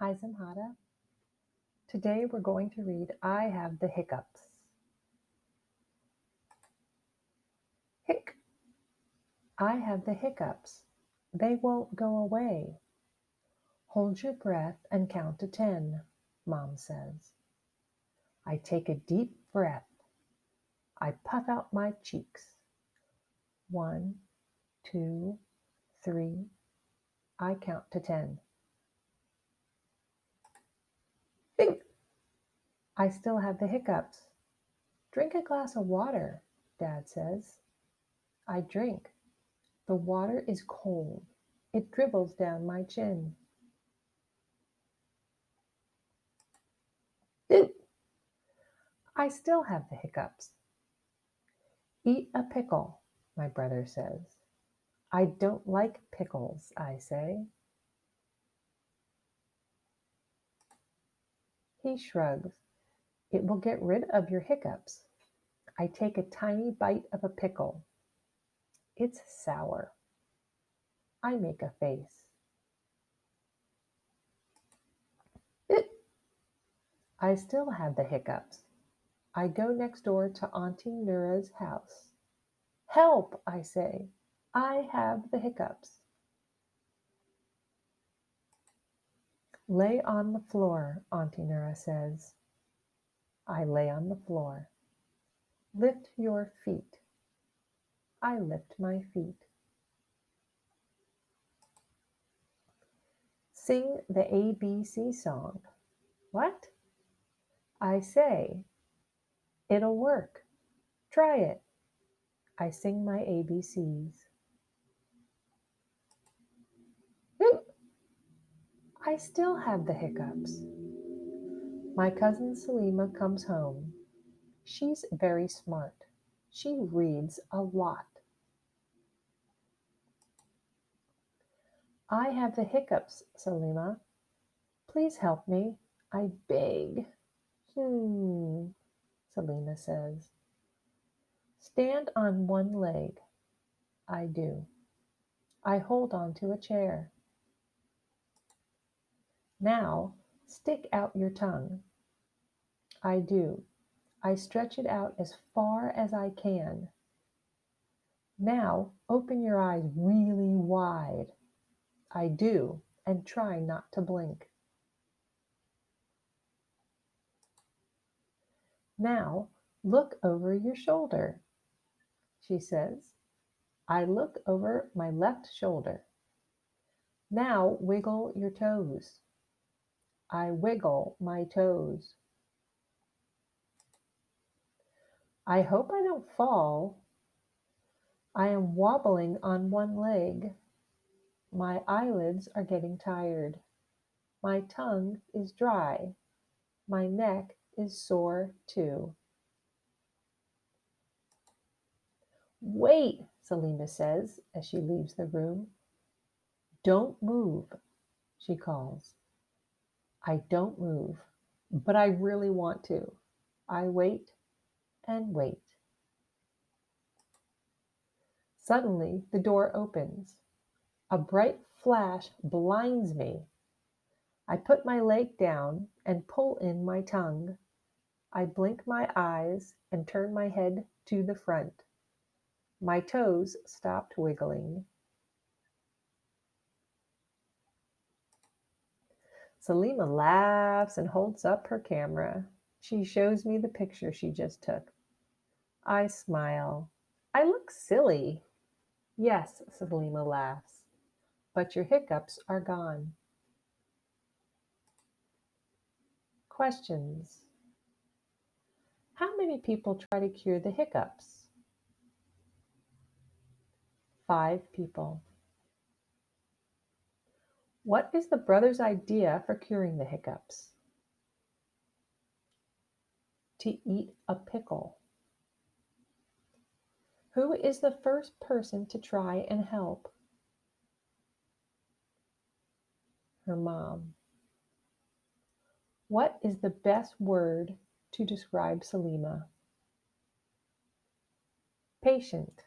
Hi, Zamhara. Today we're going to read I Have the Hiccups. Hic. I have the hiccups. They won't go away. Hold your breath and count to 10, Mom says. I take a deep breath. I puff out my cheeks. 1, 2, 3. I count to 10. Think. I still have the hiccups. Drink a glass of water, Dad says. I drink. The water is cold. It dribbles down my chin. I still have the hiccups. Eat a pickle, my brother says. I don't like pickles, I say. He shrugs. It will get rid of your hiccups. I take a tiny bite of a pickle. It's sour. I make a face. I still have the hiccups. I go next door to Auntie Nura's house. Help, I say. I have the hiccups. Lay on the floor, Auntie Nura says. I lay on the floor. Lift your feet. I lift my feet. Sing the ABC song. What? I say, it'll work. Try it. I sing my ABCs. I still have the hiccups. My cousin Salima comes home. She's very smart. She reads a lot. I have the hiccups, Salima. Please help me. I beg. Salima says. Stand on one leg. I do. I hold on to a chair. Now, stick out your tongue. I do. I stretch it out as far as I can. Now, open your eyes really wide. I do, and try not to blink. Now, look over your shoulder, she says. I look over my left shoulder. Now, wiggle your toes. I wiggle my toes. I hope I don't fall. I am wobbling on one leg. My eyelids are getting tired. My tongue is dry. My neck is sore too. Wait, Salima says as she leaves the room. Don't move, she calls. I don't move, but I really want to. I wait and wait. Suddenly, the door opens. A bright flash blinds me. I put my leg down and pull in my tongue. I blink my eyes and turn my head to the front. My toes stopped wiggling. Salima laughs and holds up her camera. She shows me the picture she just took. I smile. I look silly. Yes, Salima laughs. But your hiccups are gone. Questions. How many people try to cure the hiccups? 5 people. What is the brother's idea for curing the hiccups? To eat a pickle. Who is the first person to try and help? Her mom. What is the best word to describe Salima? Patient.